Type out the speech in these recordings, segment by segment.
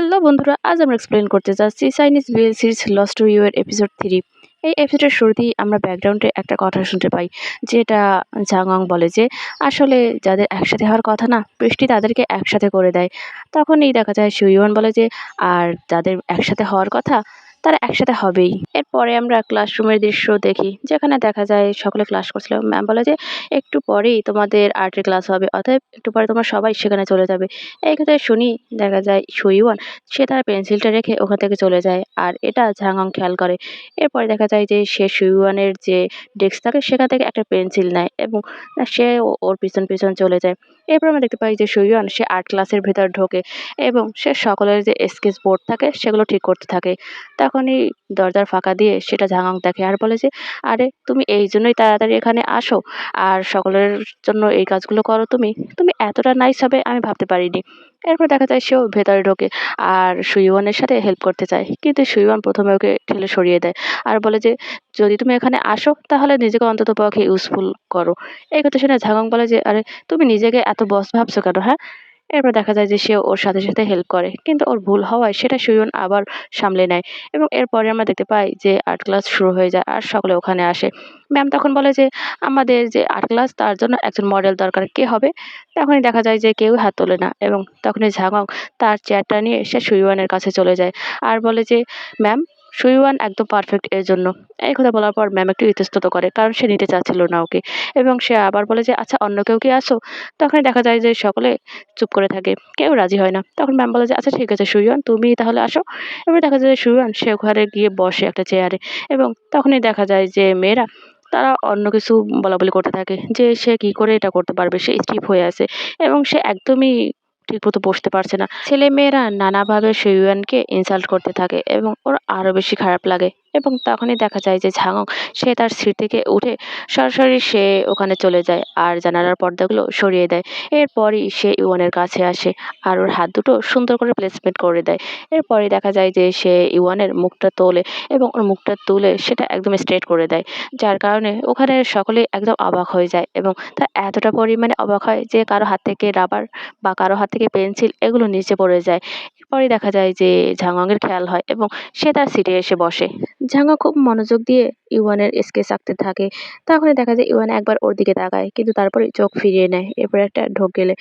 Hello বন্ধুরা, আজ আমরা এক্সপ্লেন করতে যাচ্ছি Chinese BL series Lost to You এর এপিসোড 3। এই এপিসোডের শুরুতেই আমরা ব্যাকগ্রাউন্ডে একটা কথা শুনতে পাই, যেটা ঝাংওয়াং বলে যে আসলে যাদের একসাথে হওয়ার কথা না, বৃষ্টি তাদেরকে একসাথে করে দেয়। তখনই দেখা যায় সুইওয়ান বলে যে আর যাদের একসাথে হওয়ার কথা তারা একসাথে হবেই। এরপরে আমরা ক্লাসরুমের দৃশ্য দেখি, যেখানে দেখা যায় সকলে ক্লাস করছিল। ম্যাম বলে যে একটু পরেই তোমাদের আর্টের ক্লাস হবে, অতএব একটু পরে তোমরা সবাই সেখানে চলে যাবে। এই কথা শুনি দেখা যায় সুইওয়ান সে তার পেন্সিলটা রেখে ওখান থেকে চলে যায়, আর এটা ঝাংওয়াং খেয়াল করে। এরপরে দেখা যায় যে সে সুইওয়ানের যে ডেস্ক থাকে সেখান থেকে একটা পেন্সিল নেয় এবং সে ওর পিছন পিছন চলে যায়। এরপর আমরা দেখতে পাই যে সুইওয়ান সে আর্ট ক্লাসের ভেতর ঢোকে এবং সে সকলের যে স্কেচ বোর্ড থাকে সেগুলো ঠিক করতে থাকে। তখনই দরজার ফাঁকা দিয়ে সেটা ঝাংওয়াং দেখে আর বলে যে আরে তুমি এই জন্যই তাড়াতাড়ি এখানে আসো আর সকলের জন্য এই কাজগুলো করো, তুমি তুমি এতটা নাইস হবে আমি ভাবতে পারিনি। এরপর দেখা যায় সেও ভেতরে ঢোকে আর সুইওয়ানের সাথে হেল্প করতে চায়, কিন্তু সুইওয়ান প্রথমে ওকে ঠেলে সরিয়ে দেয় আর বলে যে যদি তুমি এখানে আসো তাহলে নিজেকে অন্তত পক্ষে ইউজফুল করো। এই কথা শুনে ঝাংওয়াং বলে যে আরে তুমি নিজেকে এত বস ভাবছো কেন, হ্যাঁ? এরপর দেখা যায় যে সে ওর সাথে সাথে হেল্প করে, কিন্তু ওর ভুল হওয়ায় সেটা সুইওন আবার সামলে নেয়। এবং এরপরে আমরা দেখতে পাই যে আর্ট ক্লাস শুরু হয়ে যায় আর সকলে ওখানে আসে। ম্যাম তখন বলে যে আমাদের যে আর্ট ক্লাস তার জন্য একজন মডেল দরকার, কে হবে? তখনই দেখা যায় যে কেউ হাত তোলে না এবং তখনই ঝাঁঙং তার চেয়ারটা নিয়ে সে সুইওয়ানের কাছে চলে যায় আর বলে যে ম্যাম, সুইওয়ান একদম পারফেক্ট এর জন্য। এই কথা বলার পর ম্যাম একটু ইতস্তত করে, কারণ সে নিতে চাচ্ছিল না ওকে। এবং সে আবার বলে যে আচ্ছা অন্য কেউ কি আসো? তখনই দেখা যায় যে সকলে চুপ করে থাকে, কেউ রাজি হয় না। তখন ম্যাম বলে যে আচ্ছা ঠিক আছে সুইওয়ান, তুমি তাহলে আসো। এবার দেখা যায় যে সুইওয়ান সে ঘরে গিয়ে বসে একটা চেয়ারে এবং তখনই দেখা যায় যে মেয়েরা তারা অন্য কিছু বলাবলি করতে থাকে যে সে কি করে এটা করতে পারবে, সে স্টিফ হয়ে আছে এবং সে একদমই ঠিকমতো বসতে পারছে না। ছেলে মেয়েরা নানাভাবে সুইওয়ানকে ইনসাল্ট করতে থাকে এবং ওর আরো বেশি খারাপ লাগে। এবং তখনই দেখা যায় যে ঝাঙং সে তার সিট থেকে উঠে সরাসরি সে ওখানে চলে যায় আর জানালার পর্দাগুলো সরিয়ে দেয়। এরপরই সে ইওয়ানের কাছে আসে আর ওর হাত দুটো সুন্দর করে প্লেসমেন্ট করে দেয়। এরপরে দেখা যায় যে সে ইওয়ানের মুখটা তোলে এবং ওর মুখটা তুলে সেটা একদম স্ট্রেট করে দেয়, যার কারণে ওখানে সকলেই একদম অবাক হয়ে যায় এবং তারা এতটা পরিমাণে অবাক হয় যে কারো হাত থেকে রাবার বা কারো হাত থেকে পেন্সিল এগুলো নিচে পড়ে যায়। এরপরেই দেখা যায় যে ঝাঙংয়ের খেয়াল হয় এবং সে তার সিটে এসে বসে। ঝাঙা খুব মনোযোগ দিয়ে ইওয়ানের স্কেচ আঁকতে থাকে। তখনই দেখা যায় ইওয়ান একবার ওর দিকে তাকায়, কিন্তু তারপরে চোখ ফিরিয়ে নেয়। এরপর একটা ঢোক গেলে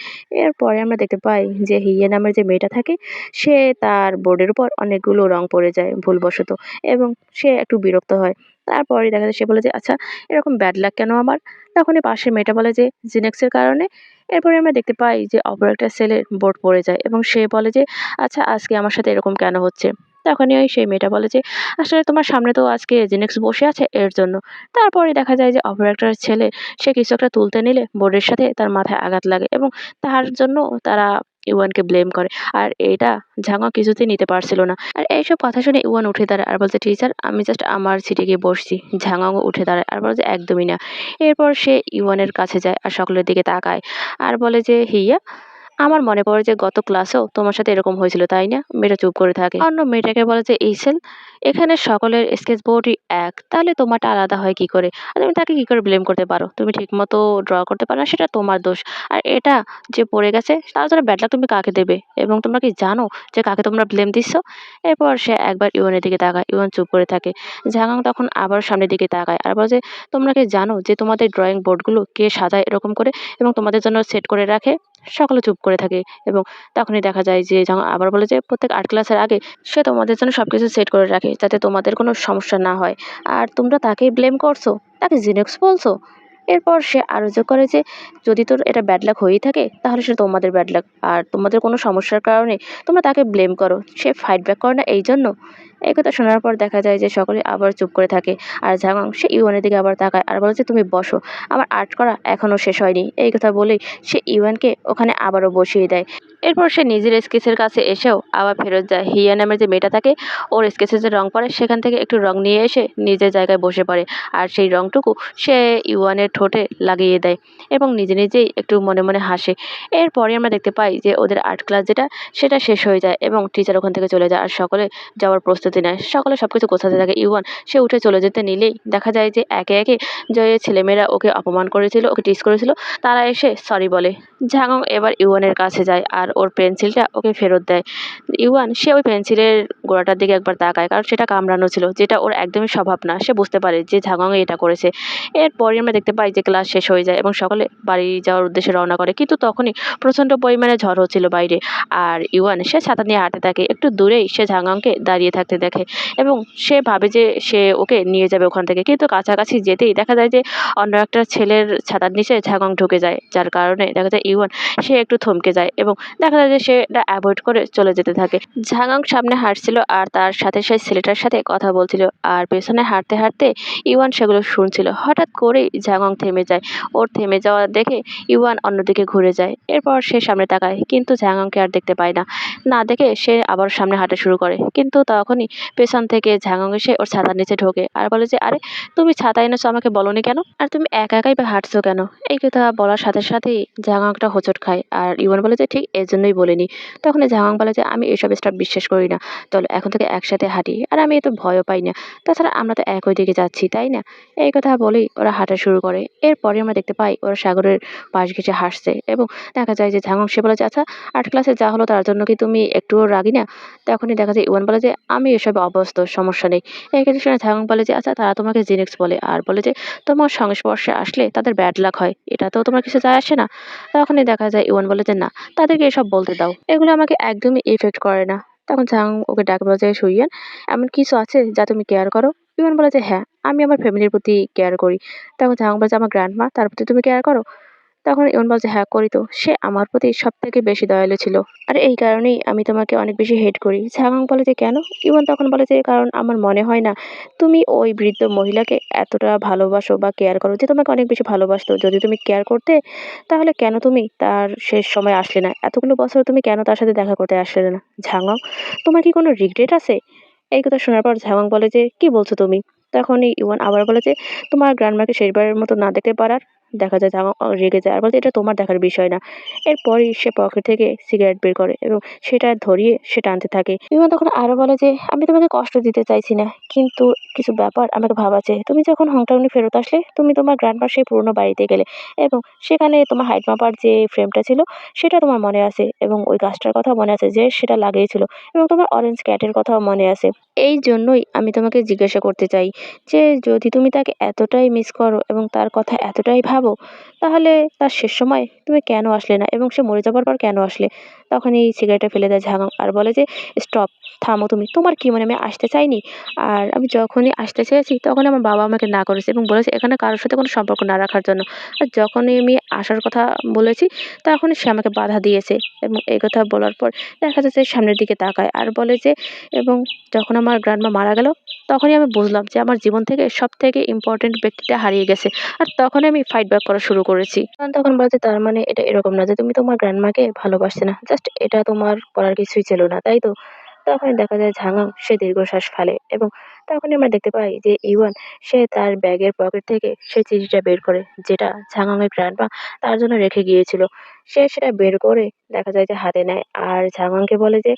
এরপরে আমরা দেখতে পাই যে হিয়ে নামের যে মেয়েটা থাকে সে তার বোর্ডের উপর অনেকগুলো রং পড়ে যায় ভুলবশত এবং সে একটু বিরক্ত হয়। তারপরে দেখা যায় সে বলে যে আচ্ছা এরকম ব্যাড লাক কেন আমার? তখনই পাশের মেয়েটা বলে যে জিনেক্সের কারণে। এরপরে আমরা দেখতে পাই যে অপর একটা ছেলের বোর্ড পড়ে যায় এবং সে বলে যে আচ্ছা আজকে আমার সাথে এরকম কেন হচ্ছে? তখনই ওই সেই মেয়েটা বলে যে আসলে তোমার সামনে তো আজকে জেনেক্স বসে আছে এর জন্য। তারপরে দেখা যায় যে অপর একটা ছেলে সে কিছু একটা তুলতে নিলে বোর্ডের সাথে তার মাথায় আঘাত লাগে এবং তার জন্য তারা ইওয়ানকে ব্লেম করে। আর এটা ঝাঙা কিছুতেই নিতে পারছিল না। আর এইসব কথা শুনে ইওয়ান উঠে দাঁড়ায় আর বলছে টিচার আমি জাস্ট আমার সিটে গিয়ে বসছি। ঝাঙাও উঠে দাঁড়ায় আর বলে যে একদমই না। এরপর সে ইওয়ানের কাছে যায় আর সকলের দিকে তাকায় আর বলে যে হিয়া, আমার মনে পড়ে যে গত ক্লাসেও তোমার সাথে এরকম হয়েছিল, তাই না? মেয়েটা চুপ করে থাকে। অন্য মেয়েটাকে বলে যে এইসেল, এখানে সকলের স্কেচ বোর্ডই এক, তাহলে তোমারটা আলাদা হয় কি করে? আর তুমি তাকে কি করে ব্লেম করতে পারো? তুমি ঠিক মতো ড্র করতে পারো না, সেটা তোমার দোষ। আর এটা যে পড়ে গেছে তার জন্য ব্যাড লাক তুমি কাকে দেবে? এবং তোমরা কি জানো যে কাকে তোমরা ব্লেম দিচ্ছ? এরপর সে একবার ইওয়ানের দিকে তাকায়, ইওয়ান চুপ করে থাকে। ঝাঙাং তখন আবার সামনের দিকে তাকায় আর বলে যে তোমরা কি জানো যে তোমাদের ড্রয়িং বোর্ডগুলো কে সাজায় এরকম করে এবং তোমাদের জন্য সেট করে রাখে? সকলে চুপ করে থাকে এবং তখনই দেখা যায় যে যখন আবার বলে যে প্রত্যেক আর্ট ক্লাসের আগে সে তোমাদের জন্য সবকিছু সেট করে রাখে যাতে তোমাদের কোনো সমস্যা না হয়, আর তোমরা তাকেই ব্লেম করছো, তাকে জিনেক্স বলছো। এরপর সে আরো যোগ করে যে যদি তোর এটা ব্যাড লাক হয়েই থাকে তাহলে সেটা তোমাদের ব্যাড লাক, আর তোমাদের কোনো সমস্যার কারণে তোমরা তাকে ব্লেম করো, সে ফাইট ব্যাক করে না এই জন্য। এই কথা শোনার পর দেখা যায় যে সকলে আবার চুপ করে থাকে আর ঝাঙং সে ইউয়ানের দিকে আবার তাকায় আর বলে যে তুমি বসো, আমার আর্ট করা এখনো শেষ হয়নি। এই কথা বলেই সে ইউয়ানকে ওখানে আবারও বসিয়ে দেয়। এরপর সে নিজের স্কেচের কাছে এসেও আবার ফেরত যায়। হিয়া নামের যে মেয়েটা থাকে ওর স্কেচে যে রং পড়ে সেখান থেকে একটু রং নিয়ে এসে নিজের জায়গায় বসে পড়ে আর সেই রংটুকু সে ইউয়ানের ঠোঁটে লাগিয়ে দেয় এবং নিজে নিজেই একটু মনে মনে হাসে। এরপরে আমরা দেখতে পাই যে ওদের আর্ট ক্লাস যেটা সেটা শেষ হয়ে যায় এবং টিচার ওখান থেকে চলে যায় আর সকলে যাওয়ার প্রস্তুতি প্রস্তুতি নেয়। সকালে সবকিছু গোছাতে থাকে। ইউয়ান সে উঠে চলে যেতে নিলেই দেখা যায় যে একে একে যে ছেলেমেয়েরা ওকে অপমান করেছিল, ওকে টিজ করেছিল, তারা এসে সরি বলে। ঝাংং এবার ইউয়ানের কাছে যায় আর ওর পেন্সিলটা ওকে ফেরত দেয়। ইউয়ান সে ওই পেন্সিলের গোড়াটার দিকে একবার তাকায়, কারণ সেটা কামড়ানো ছিল, যেটা ওর একদমই স্বভাব না। সে বুঝতে পারে যে ঝাংং এটা করেছে। এরপরই আমরা দেখতে পাই যে ক্লাস শেষ হয়ে যায় এবং সকলে বাড়ি যাওয়ার উদ্দেশ্যে রওনা করে, কিন্তু তখনই প্রচণ্ড পরিমাণে ঝড় হচ্ছিল বাইরে। আর ইউয়ান সে ছাতা নিয়ে হাঁটতে থাকে। একটু দূরেই সে ঝাংংকে দাঁড়িয়ে থাকতে দেখে এবং সে ভাবে যে সে ওকে নিয়ে যাবে ওখান থেকে, কিন্তু কাছাকাছি যেতেই দেখা যায় যে অন্য একটা ছেলের ছাতার নিচে ঝাংং ঢুকে যায়, যার কারণে দেখা যায় ইউয়ান সে একটু থমকে যায় এবং দেখা যায় যে সে এটা অ্যাভয়েড করে চলে যেতে থাকে। ঝাংং সামনে হাঁটছিল আর তার সাথে সেই ছেলেটার সাথে কথা বলছিল, আর পেছনে হাঁটতে হাঁটতে ইউয়ান সেগুলো শুনছিল। হঠাৎ করেই ঝাংং থেমে যায়। ওর থেমে যাওয়া দেখে ইউয়ান অন্যদিকে ঘুরে যায়। এরপর সে সামনে তাকায়, কিন্তু ঝাংংকে আর দেখতে পায় না। না দেখে সে আবার সামনে হাঁটা শুরু করে, কিন্তু তখনই পেছন থেকে ঝাংং এসে ওর ছাতার নিচে ঢোকে আর বলে যে, আরে তুমি ছাতা এনেছো, আমাকে বলোনি কেন? আর তুমি একা একাই বা হাঁটছো কেন? এই কথা বলার সাথে সাথেই ঝাংং একটা হোঁচট খায় আর ইউয়ান বলে যে, ঠিক এর জন্যই বলিনি। তখন ঝাংং বলে যে, আমি এসব স্টাফ বিশ্বাস করি না। চলো এখন থেকে একসাথে হাঁটি, আর আমি এত ভয়ও পাই না। তাছাড়া আমরা তো একই দিকে যাচ্ছি, তাই না? এই কথা বলেই ওরা হাঁটা শুরু করে। এরপরে আমরা দেখতে পাই ওরা সাগরের পাশ ঘেঁষে হাসছে এবং দেখা যায় যে ঝাংং সে বলে যে, আচ্ছা আর্ট ক্লাসে যা হলো তার জন্য কি তুমি একটুও রাগি না? তখনই দেখা যায় ইউয়ান বলে যে, আমি এসবে অভ্যস্ত, সমস্যা নেই। এই কথা শুনে ঝাংং বলে যে, আচ্ছা তারা তোমাকে জিনিক্স বলে আর বলে যে তোমার সংস্পর্শে আসলে তাদের ব্যাড লাক হয়, এটা তো তোমার কিছু যায় আসে না? তখনই দেখা যায় ইউয়ান বলে যে, না, তাদেরকে এসব বলতে দাও, এগুলো আমাকে একদমই ইফেক্ট করে না। তখন ঝাং ওকে ডাক বাজায়, শুইয়ান এমন কিছু আছে যা তুমি কেয়ার করো? ইউয়ান বলে যে, হ্যাঁ, আমি আমার ফ্যামিলির প্রতি কেয়ার করি। তখন ঝাং বলে যে, আমার গ্র্যান্ডমা, তার প্রতি তুমি কেয়ার করো? তখন ইউন বলে যে, হ্যাঁ করি তো। সে আমার প্রতি সবথেকে বেশি দয়ালু ছিল। আর এই কারণেই আমি তোমাকে অনেক বেশি হেট করি। ঝাংং বলে যে, কেন? ইউয়ান তখন বলে যে, কারণ আমার মনে হয় না তুমি ওই বৃদ্ধ মহিলাকে এতটা ভালোবাসো বা কেয়ার করো, যে তোমাকে অনেক বেশি ভালোবাসতো। যদি তুমি কেয়ার করতে, তাহলে কেন তুমি তার শেষ সময় আসলে না? এতগুলো বছর তুমি কেন তার সাথে দেখা করতে আসলে না? ঝাংং, তোমার কি কোনো রিগ্রেট আছে? এই কথা শোনার পর ঝাংং বলে যে, কি বলছো তুমি? তখনই ইউয়ান আবার বলে যে, তোমার গ্র্যান্ডমাকে শেষবারের মতো না দেখতে পারার। দেখা যায় ঝাংং রেগে যায় আর বলে, এটা তোমার দেখার বিষয় না। এরপরই সে পকেট থেকে সিগারেট বের করে এবং সেটা ধরিয়ে সে টানতে থাকে। ইমন তখন আরো বলে যে, আমি তোমাকে কষ্ট দিতে চাইছি না, কিন্তু কিছু ব্যাপার আমাকে ভাবাচ্ছে। তুমি যখন হোমটাউনে ফেরত আসলে, তুমি তোমার গ্র্যান্ডমার সেই পুরোনো বাড়িতে গেলে এবং সেখানে তোমার হাইট মাপার যে ফ্রেমটা ছিল সেটা তোমার মনে আছে এবং ওই গাছটার কথাও মনে আছে যে সেটা লাগিয়েছিল, এবং তোমার অরেঞ্জ ক্যাটের কথাও মনে আছে। এই জন্যই আমি তোমাকে জিজ্ঞাসা করতে চাই যে, যদি তুমি তাকে এতটাই মিস করো এবং তার কথা এতটাই ভাবো, তাহলে তার শেষ সময় তুমি কেন আসলে না এবং সে মরে যাবার পর কেন আসলে? তখনই সিগারেটটা ফেলে দেয় ঝাঙাং আর বলে যে, স্টপ, থামো তুমি। তোমার কি মনে আমি আসতে চাইনি? আর আমি যখনই আসতে চেয়েছি তখনই আমার বাবা আমাকে না করেছে এবং বলেছে এখানে কারোর সাথে কোনো সম্পর্ক না রাখার জন্য। আর যখনই আমি আসার কথা বলেছি তখনই সে আমাকে বাধা দিয়েছে। এবং এই কথা বলার পর দেখা যাচ্ছে সামনের দিকে তাকায় আর বলে যে, এবং যখন আমার গ্র্যান্ডমা মারা গেল তখনই আমি বুঝলাম যে আমার জীবন থেকে সবথেকে ইম্পর্টেন্ট ব্যক্তিটা হারিয়ে গেছে। আর তখনই আমি ফাইট ব্যাক করা শুরু করেছি। তখন বলে যে, তার মানে এটা এরকম না যে তুমি তোমার গ্র্যান্ডমাকে ভালোবাসতে না। জাস্ট এটা তোমার করার কিছুই ছিল না, তাই তো? তখনই দেখা যায় ঝাঙাং সে দীর্ঘশ্বাস ফেলে এবং তখনই আমরা দেখতে পাই যে ইওয়ান সে তার ব্যাগের পকেট থেকে সেই চিঠিটা বের করে, যেটা ঝাঙাংয়ের গ্র্যান্ডমা তার জন্য রেখে গিয়েছিল। সে সেটা বের করে দেখা যায় যে হাতে নেয় আর ঝাঙাংকে বলে যে,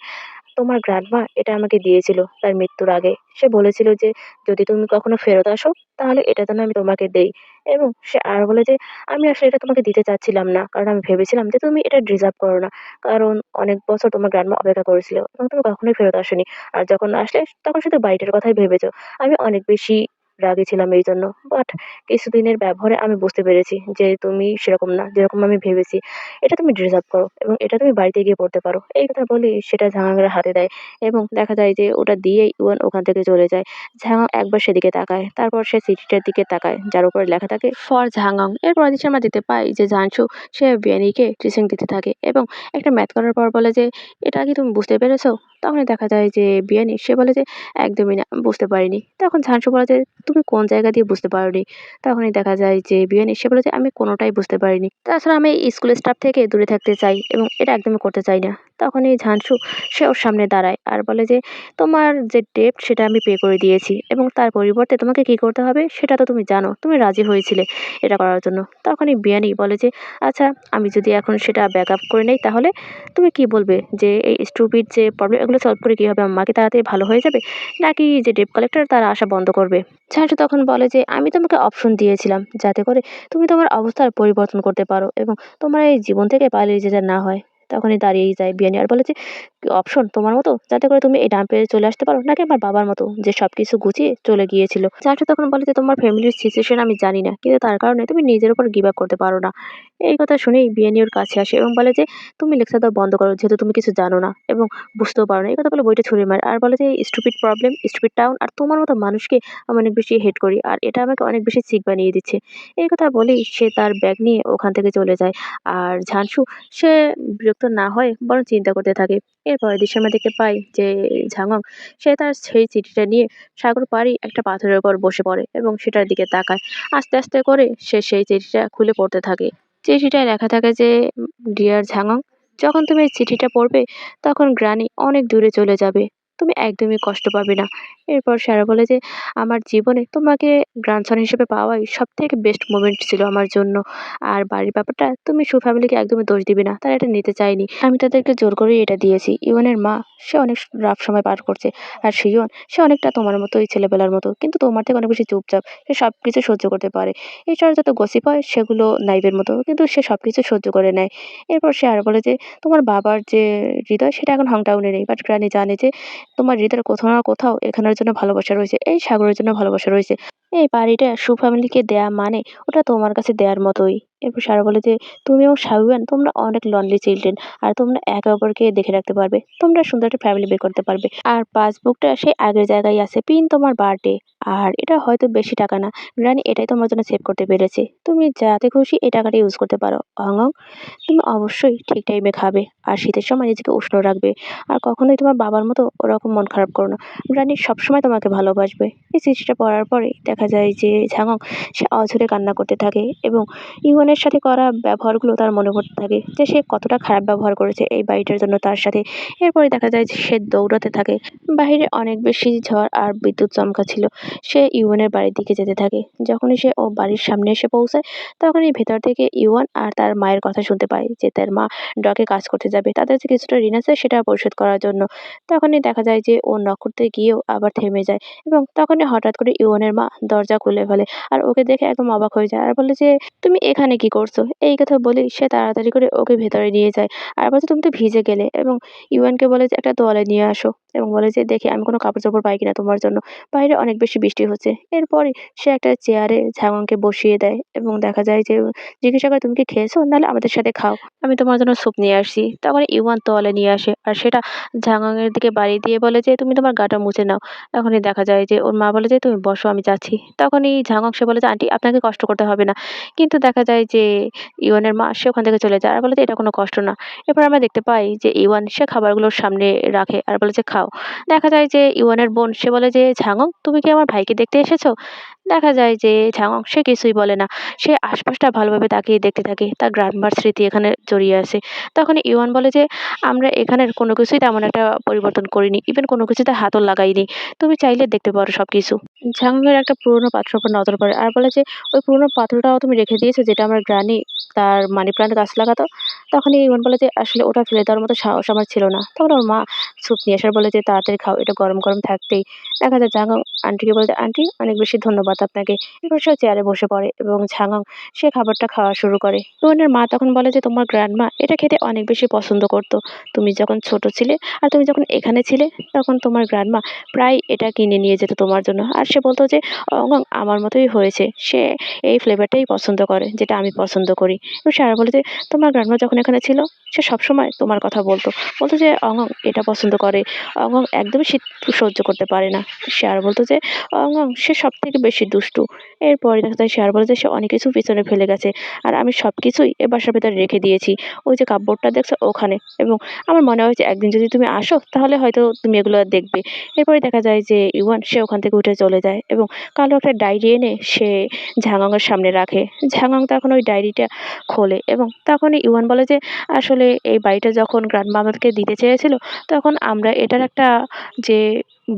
তোমার গ্র্যান্ডমা এটা আমাকে দিয়েছিল তার মৃত্যুর আগে। সে বলেছিল যে, যদি তুমি কখনো ফেরত আসো তাহলে এটা যেন আমি তোমাকে দেই। এবং সে আরো বলে যে, আমি আসলে এটা তোমাকে দিতে চাচ্ছিলাম না। কারণ আমি ভেবেছিলাম যে তুমি এটা ডিজার্ভ করো না। কারণ অনেক বছর তোমার গ্র্যান্ডমা অপেক্ষা করেছিল এবং তুমি কখনোই ফেরত আসোনি। আর যখন আসলে তখন শুধু বাড়িটার কথাই ভেবেছো। আমি অনেক বেশি রাগী ছিলাম এইজন্য। বাট কিছুদিনের ব্যবহারে আমি বুঝতে পেরেছি যে তুমি সেরকম না, যেরকম আমি ভেবেছি। এটা তুমি ডিজার্ভ করো এবং এটা তুমি বাড়িতে গিয়ে পড়তে পারো। এই কথা বলেই সেটা ঝাঙাংয়ের হাতে দেয় এবং দেখা যায় যে ওটা দিয়েই ইওয়ান ওখান থেকে চলে যায়। ঝাঙাং একবার সেদিকে তাকায়, তারপর সে চিঠিটার দিকে তাকায় যার উপরে লেখা থাকে ফর ঝাঙাং। এরপর দৃশ্যে আমরা দেখতে পাই যে জানশু সে বিয়ানিকে টিচিং দিতে থাকে এবং একটা ম্যাথ করার পর বলে যে, এটা কি তুমি বুঝতে পেরেছো? তখনই দেখা যায় যে বিয়ানি সে বলে যে, একদমই না, বুঝতে পারিনি। তখন ঝানসু বলে যে, তুমি কোন জায়গা দিয়ে বুঝতে পারোনি? তখনই দেখা যায় যে বিয়ানি সে বলে যে, আমি কোনোটাই বুঝতে পারিনি। তাছাড়া আমি স্কুল স্টাফ থেকে দূরে থাকতে চাই এবং এটা একদমই করতে চাই না। তখনই ঝাংশু সে ওর সামনে দাঁড়ায় আর বলে যে, "তোমার যে ডেপ্ট সেটা আমি পে করে দিয়েছি এবং তার পরিবর্তে তোমাকে কি করতে হবে সেটা তো তুমি জানো। তুমি রাজি হয়েছিলে এটা করার জন্য।" তখনই বিয়ানি বলে যে, "আচ্ছা, আমি যদি এখন সেটা ব্যাকআপ করে নেই তাহলে তুমি কি বলবে যে এই স্টুপিড যে প্রবলেম এগুলো সলভ করে কি হবে? আমার মা কি তাড়াতাড়ি ভালো হয়ে যাবে? নাকি যে ডেপ্ট কালেক্টর তারা আসা বন্ধ করবে?" ঝাংশু তখন বলে যে, "আমি তোমাকে অপশন দিয়েছিলাম যাতে করে তুমি তোমার অবস্থার পরিবর্তন করতে পারো এবং তোমার এই জীবন থেকে পালিয়ে যেতে না হয়।" তখনই দাঁড়িয়েই যায় বিয়ানি আর বলে যে, "অপশন তোমার মতো যাতে করে তুমি এই ডাম্পে চলে আসতে পারো নাকি আমার বাবার মতো যে সবকিছু গুছিয়ে চলে গিয়েছিল?" ঝাংশু তখন বলে যে, "তোমার ফ্যামিলির সিচুয়েশন আমি জানি না। কিন্তু তার কারণে তুমি নিজের উপর গিভ আপ করতে পারো না।" এই কথা শুনেই বিয়ানি ওর কাছে আসে এবং বলে যে, "তুমি লেকচার দেওয়া বন্ধ করো যেহেতু তুমি কিছু জানো না এবং বুঝতেও পারো না।" এই কথা বলে বইটা ছুঁড়ে মারে আর বলে যে, "স্টুপিড প্রবলেম, স্টুপিড টাউন আর তোমার মতো মানুষকে আমি অনেক বেশি হেট করি আর এটা আমাকে অনেক বেশি সিক বানিয়ে দিচ্ছে।" এই কথা বলেই সে তার ব্যাগ নিয়ে ওখান থেকে চলে যায়। আর ঝাংশু সে বিরক্ত না হয়ে বরং চিন্তা করতে থাকে। এরপরের দৃশ্যে আমরা দেখতে পাই যে ঝাংং সে তার সেই চিঠিটা নিয়ে সাগর পাড়ি একটা পাথরের উপর বসে পড়ে এবং সেটার দিকে তাকায়। আস্তে আস্তে করে সে সেই চিঠিটা খুলে পড়তে থাকে। চিঠিটায় লেখা থাকে যে, "ডিয়ার ঝাংং, যখন তুমি এই চিঠিটা পড়বে তখন গ্রানি অনেক দূরে চলে যাবে। তুমি একদমই কষ্ট পাবে না।" এরপর সারা বলে যে, "আমার জীবনে তোমাকে গ্র্যান্ডসন হিসেবে পাওয়াই সবথেকে বেস্ট মোমেন্ট ছিল আমার জন্য। আর বাড়ির ব্যাপারটা তুমি ফ্যামিলিকে একদমই দোষ দিবে না। তারা এটা নিতে চায়নি। আমি তাদেরকে জোর করেই এটা দিয়েছি। ইওনের মা সে অনেক রাফ সময় পার করছে। আর সিওন সে অনেকটা তোমার মতোই ছেলেবেলার মতো। কিন্তু তোমার থেকে অনেক বেশি চুপচাপ। সে সবকিছু সহ্য করতে পারে। এছাড়া যত গসিপ হয় সেগুলো নাইবের মতো। কিন্তু সে সবকিছু সহ্য করে নেয়।" এরপর সে আরো বলে যে, "তোমার বাবার যে হৃদয় সেটা এখন হংটাউনে নেই। বাট গ্রানি জানে যে তোমার হৃদয়ের কোথাও না কোথাও এখানের জন্য ভালোবাসা রয়েছে। এই সাগরের জন্য ভালোবাসা রয়েছে। এই বাড়িটা ফ্যামিলিকে দেয়া মানে ওটা তোমার কাছে দেয়ার মতোই।" এরপর সারা বলে যে, "তুমি এবং শাওয়ান তোমরা অনেক লনলি চিলড্রেন। আর তোমরা একে অপরকে দেখে রাখতে পারবে। তোমরা সুন্দর একটা ফ্যামিলি বের করতে পারবে। আর পাসবুকটা সেই আগের জায়গায় আছে। পিন তোমার বার্থডে। আর এটা হয়তো বেশি টাকা না। গ্রানি এটাই তোমার জন্য সেভ করতে পেরেছে। তুমি যাতে খুশি এই টাকাটা ইউজ করতে পারো। অহং, তুমি অবশ্যই ঠিক টাইমে খাবে। আর শীতের সময় নিজেকে উষ্ণ রাখবে। আর কখনোই তোমার বাবার মতো ওরকম মন খারাপ করো না। গ্রানি সবসময় তোমাকে ভালোবাসবে।" এই চিঠিটা পড়ার পরেই দেখা যায় যে ঝাংং সে অঝরে কান্না করতে থাকে এবং ইউয়ানের সাথে করা ব্যবহারগুলো তার মনে পড়তে থাকে যে সে কতটা খারাপ ব্যবহার করেছে এই বাড়িটার জন্য তার সাথে। এরপরে দেখা যায় যে সে দৌড়াতে থাকে। বাহিরে অনেক বেশি ঝড় আর বিদ্যুৎ চমকাচ্ছিল। সে ইউয়ানের বাড়ির দিকে যেতে থাকে। যখনই সে ও বাড়ির সামনে এসে পৌঁছায় তখনই ভেতর থেকে ইউয়ান আর তার মায়ের কথা শুনতে পায় যে তার মা ডকে কাজ করতে যাবে। তাদের যে কিছুটা ঋণ আছে সেটা পরিশোধ করার জন্য। তখনই দেখা যায় যে ও নক করতে গিয়েও আবার থেমে যায় এবং তখনই হঠাৎ করে ইওনের মা দরজা খুলে ফেলে। আর ওকে দেখে একদম অবাক হয়ে যায় আর বলে যে, "তুমি এখানে কি করছো?" এই কথা বলেই সে তাড়াতাড়ি করে ওকে ভেতরে নিয়ে যায়। আর বলে যে, "তুমি তো ভিজে গেলে" এবং ইউয়ানকে বলে যে, "একটা তোয়ালে নিয়ে আসো" এবং বলে যে, "দেখি আমি কোনো কাপড়-চোপড় পাই কিনা তোমার জন্য। বাইরে অনেক বেশি বৃষ্টি হচ্ছে।" এরপরই সে একটা চেয়ারে ঝাংকে বসিয়ে দেয় এবং দেখা যায় যে জিজ্ঞাসা করে, "তুমি কি খেয়েছো? নাহলে আমাদের সাথে খাও। আমি তোমার জন্য স্যুপ নিয়ে আসছি।" তখন ইউয়ান তোয়ালে নিয়ে আসে আর সেটা ঝাংয়ের দিকে বাড়িয়ে দিয়ে বলে যে, "তুমি তোমার গাটা মুছে নাও।" তখনই দেখা যায় যে ওর মা বলে যে, "তুমি বসো আমি যাচ্ছি।" তখনই ঝাংক সে বলে যে, "আন্টি আপনাকে কষ্ট করতে হবে না।" কিন্তু দেখা যায় যে ইওয়ানের মা সে ওখান থেকে চলে যায় আর বলে যে, "এটা কোনো কষ্ট না।" এরপর আমরা দেখতে পাই যে ইওয়ান সে খাবারগুলোর সামনে রাখে আর বলে যে, "খাও।" দেখা যায় যে ইওয়ানের বোন সে বলে যে, "ঝাংক তুমি কি আমার ভাইকে দেখতে এসেছো?" দেখা যায় যে ঝাংক সে কিছুই বলে না। সে আশপাশটা ভালোভাবে তাকিয়ে দেখতে থাকে। তার গ্রান্ডমার স্মৃতি এখানে জড়িয়ে আছে। তখন ইওয়ান বলে যে, "আমরা এখানের কোনো কিছুই তেমন একটা পরিবর্তন করিনি। ইভেন কোনো কিছুতে হাতও লাগাইনি। তুমি চাইলে দেখতে পারো সবকিছু।" ঝাংয়ের একটা পুরোনো পাথরের উপর নজর পড়ে আর বলে যে, "ওই পুরোনো পাথরটাও তুমি রেখে দিয়েছো যেটা আমার গ্রানি তার মানি প্লান্ট গাছ লাগাতো?" তখনই ইমন বলে যে, "আসলে ওটা ফেলে দেওয়ার মতো সাহস আমার ছিল না।" তখন ওর মা স্যুপ নিয়ে আসার বলে যে, "তাড়াতাড়ি খাও, এটা গরম, গরম থাকতেই।" দেখা যায় ঝাঙং আন্টিকে বলে যে, "আন্টি অনেক বেশি ধন্যবাদ আপনাকে।" এরপর সে চেয়ারে বসে পড়ে এবং ঝাঙং সে খাবারটা খাওয়া শুরু করে। ইমনের মা তখন বলে যে, "তোমার গ্র্যান্ডমা এটা খেতে অনেক বেশি পছন্দ করত। তুমি যখন ছোট ছিলে আর তুমি যখন এখানে ছিলে তখন তোমার গ্র্যান্ডমা প্রায় এটা কিনে নিয়ে যেত তোমার জন্য। আর সে বলত যে, অঙ্গং আমার মতোই হয়েছে। সে এই ফ্লেভারটাই পছন্দ করে যেটা আমি পছন্দ করি।" এবং সে আরো বলে যে, "তোমার গ্র্যান্ডমা যখন এখানে ছিল সে সবসময় তোমার কথা বলত। বলত যে অঙ্গং এটা পছন্দ করে। অঙ্গং একদমই শীত সহ্য করতে পারে না।" সে আরো বলত যে, "অঙ্গং সে সবথেকে বেশি বেশি দুষ্টু। এরপরে দেখা যায় সে আর বলে যে সে অনেক কিছু পিছনে ফেলে গেছে। আর আমি সবকিছুই এ বাসার ভেতরে রেখে দিয়েছি। ওই যে কাপবোর্ডটা দেখছো ওখানে। এবং আমার মনে হয় যে একদিন যদি তুমি আসো তাহলে হয়তো তুমি এগুলো দেখবে। এরপরে দেখা যায় যে ইউয়ান সে ওখান থেকে উঠে চলে যায় এবং কালো একটা ডায়েরি এনে সে ঝাঙাঙের সামনে রাখে। ঝাঙাং তখন ওই ডায়েরিটা খোলে এবং তখনই ইউয়ান বলে যে, "আসলে এই বাড়িটা যখন গ্র্যান্ডমা আমাদেরকে দিতে চেয়েছিল, তখন আমরা এটার একটা যে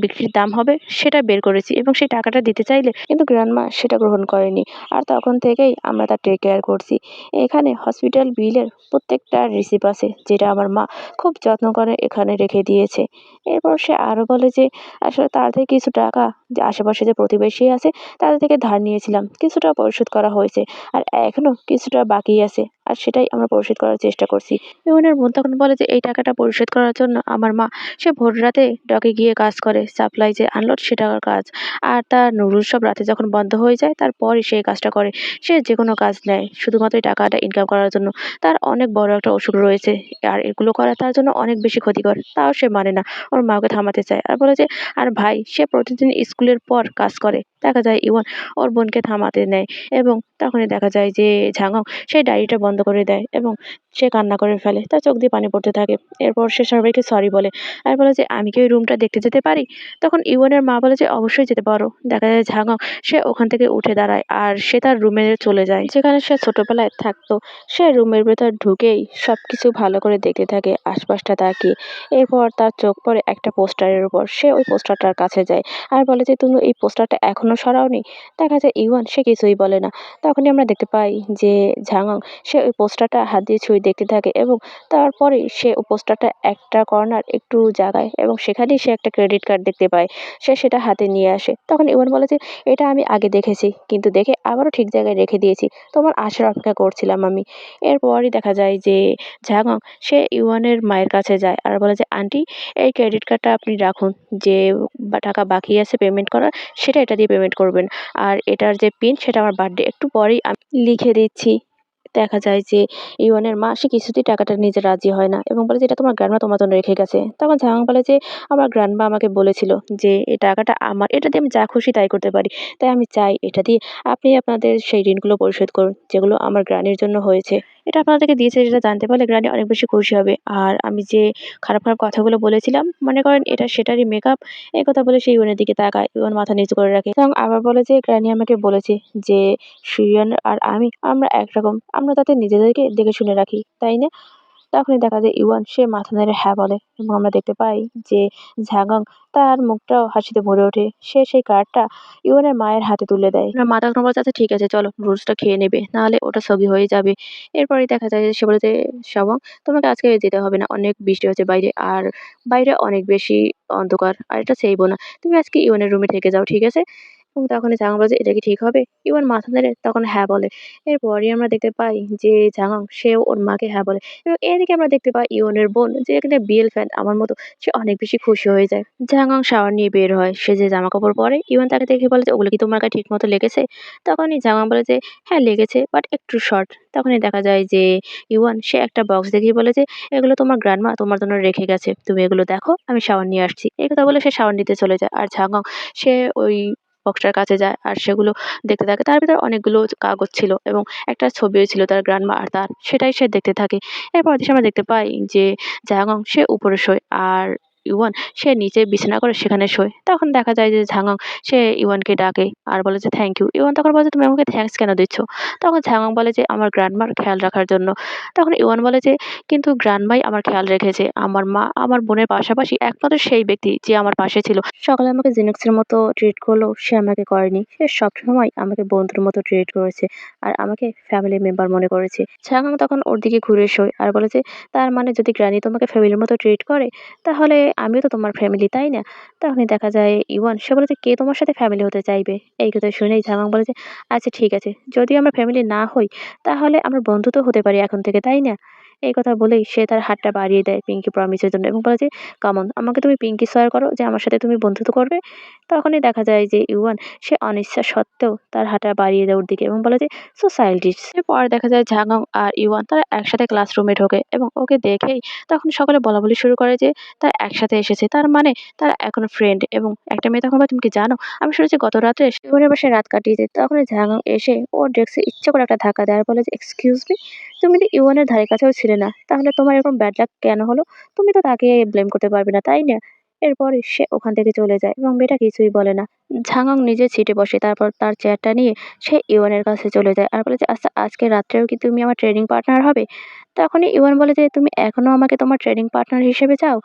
বিক্রির দাম হবে সেটা বের করেছি এবং সেই টাকাটা দিতে চাইলে কিন্তু গ্র্যান্ডমা সেটা গ্রহণ করেনি। আর তখন থেকেই আমরা তার টেক কেয়ার করছি। এখানে হসপিটাল বিলের প্রত্যেকটা রিসিপ্ট আছে যেটা আমার মা খুব যত্ন করে এখানে রেখে দিয়েছে।" এরপর সে আরও বলে যে, "আসলে তার থেকে কিছু টাকা যে আশেপাশে যে প্রতিবেশী আছে তাদের থেকে ধার নিয়েছিলাম। কিছুটা পরিশোধ করা হয়েছে। আর এখনো কিছুটা বাকি আছে। আর সেটাই আমরা পরিশোধ করার চেষ্টা করছি।" ইমনের বোন তখন বলে যে, "এই টাকাটা পরিশোধ করার জন্য আমার মা সে ভোররাতে ডকে গিয়ে কাজ করে। সাপ্লাই যে আনলোড সেটার কাজ। আর তার নুডলস সব রাতে যখন বন্ধ হয়ে যায় তারপরই সে এই কাজটা করে। সে যেকোনো কাজ নেয় শুধুমাত্র এই টাকাটা ইনকাম করার জন্য। তার অনেক বড় একটা অসুখ রয়েছে। আর এগুলো করা তার জন্য অনেক বেশি ক্ষতিকর। তাও সে মানে না। ওর মা ওকে থামাতে চায়। আর বলে যে, আর ভাই সে প্রতিদিন স্কুলের পর কাজ করে।" দেখা যায় ইওয়ান ওর বোনকে থামাতে নেয় এবং তখনই দেখা যায় যে ঝাঙং সে ডায়েরিটা বন্ধ করে দেয় এবং সে কান্না করে ফেলে। তার চোখ দিয়ে পানি পড়তে থাকে। এরপর সে সবাইকে সরি বলে। আর বলে যে, "আমি কি ওই রুমটা দেখতে যেতে পারি?" তখন ইওয়ানের মা বলে যে, "অবশ্যই যেতে পারো।" দেখা যায় ঝাঙং সে ওখান থেকে উঠে দাঁড়ায় আর সে তার রুমে চলে যায়। যেখানে সে ছোটবেলায় থাকতো। সে রুমের ভেতর ঢুকেই সবকিছু ভালো করে দেখতে থাকে আশপাশটা তাকিয়ে। এরপর তার চোখ পড়ে একটা পোস্টারের উপর। সে ওই পোস্টারটার কাছে যায় আর বলে যে, "তুমি এই পোস্টারটা এখনো সরাওনি?" দেখা যায় ইওয়ান সে কিছুই বলে না। তখনই আমরা দেখতে পাই যে ঝাঙং সে ওই পোস্টারটা হাত দিয়ে ছুঁয়ে দেখতে থাকে এবং তারপরে সে ও পোস্টারটা একটা কর্নার একটু জাগায় এবং সেখানেই সে একটা ক্রেডিট কার্ড দেখতে পায়। সে সেটা হাতে নিয়ে আসে। তখন ইওয়ান বলে যে, "এটা আমি আগে দেখেছি। কিন্তু দেখে আবারও ঠিক জায়গায় রেখে দিয়েছি। তোমার আসার অপেক্ষা করছিলাম আমি।" এরপরই দেখা যায় যে ঝাঙং সে ইওয়ানের মায়ের কাছে যায় আর বলে যে, "আন্টি এই ক্রেডিট কার্ডটা আপনি রাখুন। যে টাকা বাকি আছে পেমেন্ট করার সেটা এটা দিয়ে পেমেন্ট করবেন। আর এটার যে পিন সেটা আমার বার্থডে একটু পরেই আমি লিখে দিচ্ছি।" দেখা যায় যে ইওয়ানের মা সে কিছুতেই টাকাটা নিতে রাজি হয় না এবং বলে যে, "এটা তোমার গ্র্যান্ডমা তোমার জন্য রেখে গেছে।" তখন ঝাং বলে যে, "আমার গ্র্যান্ডমা আমাকে বলেছিল যে এই টাকাটা আমার। এটা দিয়ে আমি যা খুশি তাই করতে পারি। তাই আমি চাই এটা দিয়ে আপনি আপনাদের সেই ঋণগুলো পরিশোধ করুন যেগুলো আমার গ্রানির জন্য হয়েছে। এটা আপনাদেরকে দিয়েছে যেটা জানতে পারলে গ্রানি অনেক বেশি খুশি হবে। আর আমি যে খারাপ, খারাপ কথাগুলো বলেছিলাম মনে করেন এটা সেটারই মেকআপ।" এই কথা বলে সে ইওয়ানের দিকে তাকায়। ইওয়ান মাথা নিচু করে রাখে এবং আবার বলে যে, "গ্রানি আমাকে বলেছে যে শিরিয়ান আর আমি আমরা একরকম। আমরা তাদের নিজেদেরকে দেখে শুনে রাখি, তাই না?" তখনই দেখা যায় ইওয়ান সে মাথা নেড়ে হ্যাঁ বলে এবং আমরা দেখতে পাই যে ঝাগাং তার মুখটাও হাসিতে ভরে ওঠে। সে সেই কার্ডটা ইওয়ানের মায়ের হাতে তুলে দেয়। ওনার মা তখন বলে, "আচ্ছা ঠিক আছে চলো নুডলসটা খেয়ে নেবে। নাহলে ওটা সগি হয়ে যাবে।" এরপরেই দেখা যায় যে সে বলে যে, "শাবং তোমাকে আজকে যেতে হবে না। অনেক বৃষ্টি হচ্ছে বাইরে। আর বাইরে অনেক বেশি অন্ধকার। আর এটা সেইব না। তুমি আজকে ইওয়ানের রুমে থেকে যাও, ঠিক আছে?" এবং তখনই ঝাঙ বলে যে, "এটা কি ঠিক হবে?" ইওয়ান মাথা নেড়ে তখন হ্যাঁ বলে। এরপরই আমরা দেখতে পাই যে ঝাঙং সেও ওর মাকে হ্যাঁ বলে এবং এদিকে আমরা দেখতে পাই ইওনের বোন যে এখানে বিএল ফ্যান আমার মতো সে অনেক বেশি খুশি হয়ে যায়। ঝাঙং শাওয়ার নিয়ে বের হয়। সে যে জামাকাপড় পরে ইওন তাকে দেখে বলে যে, "ওগুলো কি তোমার গায়ে ঠিক মতো লেগেছে?" তখনই ঝাঙং বলে যে, "হ্যাঁ লেগেছে বাট একটু শর্ট।" তখনই দেখা যায় যে ইওয়ান সে একটা বক্স দেখিয়ে বলে যে, "এগুলো তোমার গ্র্যান্ডমা তোমার জন্য রেখে গেছে। তুমি এগুলো দেখো আমি শাওয়ার নিয়ে আসছি।" এই কথা বলে সে শাওয়ার নিতে চলে যায়। আর ঝাঙং সে ওই বক্সটার কাছে যায় আর সেগুলো দেখতে থাকে। তার ভিতরে অনেকগুলো কাগজ ছিল এবং একটা ছবিও ছিল তার গ্র্যান্ডমা আর তার। সেটাই সে দেখতে থাকে। এরপর হচ্ছে আমরা দেখতে পাই যে ঝাঙং সে উপরে শোয় আর ইওয়ান সে নিচে বিছানা করে সেখানে শোয়। তখন দেখা যায় যে ঝাঙং সে ইওয়ানকে ডাকে আর বলে যে, "থ্যাংক ইউ।" ইওয়ান তখন বলে যে, "তুমি আমাকে থ্যাংকস কেন দিচ্ছ?" তখন ঝাঙং বলে যে, "আমার গ্র্যান্ডমার খেয়াল রাখার জন্য।" তখন ইওয়ান বলে যে, "কিন্তু গ্র্যান্ডমাই আমার খেয়াল রেখেছে। আমার মা আমার বোনের পাশাপাশি একমাত্র সেই ব্যক্তি যে আমার পাশে ছিল। সকালে আমাকে জিনোক্সের মতো ট্রিট করলেও সে আমাকে করেনি। সে সবসময় আমাকে বন্ধুর মতো ট্রিট করেছে। আর আমাকে ফ্যামিলি মেম্বার মনে করেছে।" ঝাঙং তখন ওর দিকে ঘুরে শোয় আর বলে যে, "তার মানে যদি গ্র্যানি তোমাকে ফ্যামিলির মতো ট্রিট করে তাহলে আমিও তো তোমার ফ্যামিলি, তাই না?" তখনই দেখা যায় ইওয়ান সে বলে যে, "কে তোমার সাথে ফ্যামিলি হতে চাইবে?" এই কথা শুনেই ঝাঙং বলে যে, "আচ্ছা ঠিক আছে। যদিও আমরা ফ্যামিলি না হই তাহলে আমরা বন্ধু তো হতে পারি এখন থেকে, তাই না?" এই কথা বলেই সে তার হাতটা বাড়িয়ে দেয় পিঙ্কি প্রমিসের জন্য এবং বলে যে, "কাম অন, আমাকে তুমি পিঙ্কি সোয়ার করো যে আমার সাথে তুমি বন্ধুত্ব করবে।" তখনই দেখা যায় যে ইউয়ান সে অনিচ্ছা সত্ত্বেও তার হাতটা বাড়িয়ে দেয় ওর দিকে এবং বলে যে, "সো চাইল্ডিশ।" এরপর দেখা যায় ঝাংহং আর ইউয়ান তারা একসাথে ক্লাসরুমে ঢোকে এবং ওকে দেখেই তখন সকলে বলাবলি শুরু করে যে তারা একসাথে এসেছে। তার মানে তারা এখনো ফ্রেন্ড এবং একটা মেয়ে তখন বলে, "তুমি কি জানো? আমি শুনেছি গত রাত্রে শিউরের বাসায় রাত কাটিয়েছে।" তখনই ঝাংহং এসে ওর ডেস্কে ইচ্ছে করে একটা ধাক্কা দেয় আর বলে যে, "এক্সকিউজ মি? তুমি তো ইউয়ানের ধারে কাছেও ছিলে না। তাহলে তোমার এরকম ব্যাড লাক কেন হলো? তুমি তো তাকে ব্লেম করতে পারবে না, তাই না?" এরপরে সে ওখান থেকে চলে যায় এবং মেয়েটা কিছুই বলে না। ঝাংহং নিজের সিটে বসে। তারপর তার চেয়ারটা নিয়ে সে ইওয়ানের কাছে চলে যায় আর বলে যে, "আচ্ছা আজকে রাত্রেও কি তুমি আমার ট্রেনিং পার্টনার হবে?" তখনই ইওয়ান বলে যে, "তুমি এখনো আমাকে তোমার ট্রেনিং পার্টনার হিসেবে চাও?"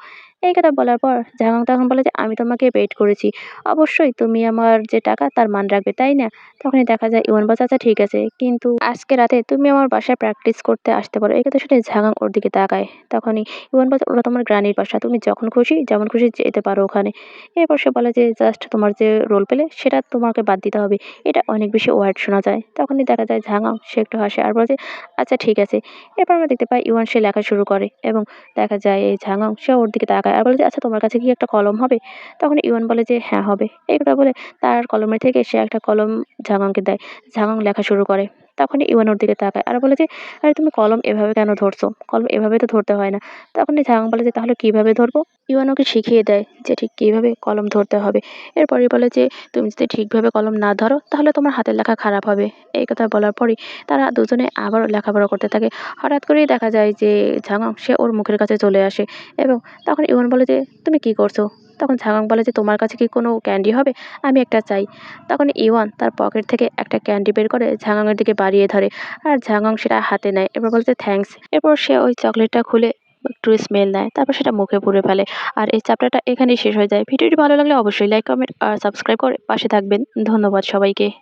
এই কথা বলার পর ঝাংহং তখন বলে যে, "আমি তোমাকে পেইড করেছি। অবশ্যই তুমি আমার যে টাকা তার মান রাখবে, তাই না?" তখনই দেখা যায় ইওয়ান বলছে, "আচ্ছা ঠিক আছে। কিন্তু আজকে রাতে তুমি আমার বাসায় প্র্যাকটিস করতে আসতে পারো।" এই কথা শুনে ঝাংহং ওর দিকে তাকায়। তখনই ইওয়ান বলছে, "ওটা তোমার গ্রানির বাসা। তুমি যখন খুশি যেমন খুশি যেতে পারো ওখানে।" এরপর সে বলে যে, "জাস্ট তোমার যে রোল প্লে সেটা তোমাকে বাদ দিতে হবে। এটা অনেক বেশি ওয়ার্ড শোনা যায়।" তখনই দেখা যায় ঝাংহং সে একটু হাসে আর বলে যে, "আচ্ছা ঠিক আছে।" এরপর আমরা দেখতে পাই ইওয়ান সে লেখা শুরু করে এবং দেখা যায় এই ঝাংহং সে ওর দিকে তাকায় আর বলে যে, "আচ্ছা তোমার কাছে কি একটা কলম হবে?" তখন ইওয়ান বলে যে, "হ্যাঁ হবে।" এই কথা বলে তার কলমের থেকে সে একটা কলম ঝাংহংকে দেয়। ঝাংহং লেখা শুরু করে। তখনই ইওয়ান ওর দিকে তাকায় আর বলে যে, "আরে তুমি কলম এভাবে কেন ধরছো? কলম এভাবে তো ধরতে হয় না।" তখনই ঝাংহং বলে যে, "তাহলে কিভাবে ধরবো?" ইওয়ান ওকে শিখিয়ে দেয় যে ঠিক কিভাবে কলম ধরতে হবে। এরপরই বলে যে, "তুমি যদি ঠিকভাবে কলম না ধরো তাহলে তোমার হাতের লেখা খারাপ হবে।" এই কথা বলার পরই তারা দুজনে আবারও লেখাপড়া করতে থাকে। হঠাৎ করেই দেখা যায় যে ঝাংহং সে ওর মুখের কাছে চলে আসে এবং তখন ইওয়ান বলে যে, "তুমি কি করছো?" তখন ঝাংহং বলে যে, "তোমার কাছে কি কোনো ক্যান্ডি হবে? আমি একটা চাই।" তখন ইওয়ান তার পকেট থেকে একটা ক্যান্ডি বের করে ঝাংহংয়ের দিকে বাড়িয়ে ধরে আর ঝাংহং সেটা হাতে নেয়। এরপর বলে যে, "থ্যাংকস।" এরপর সে ওই চকলেটটা খুলে একটু স্মেল নেয়। তারপর সেটা মুখে পুরে ফেলে। আর এই চ্যাপ্টারটা এখানেই শেষ হয়ে যায়। ভিডিওটি ভালো লাগলে অবশ্যই লাইক, কমেন্ট আর সাবস্ক্রাইব করে পাশে থাকবেন। ধন্যবাদ সবাইকে।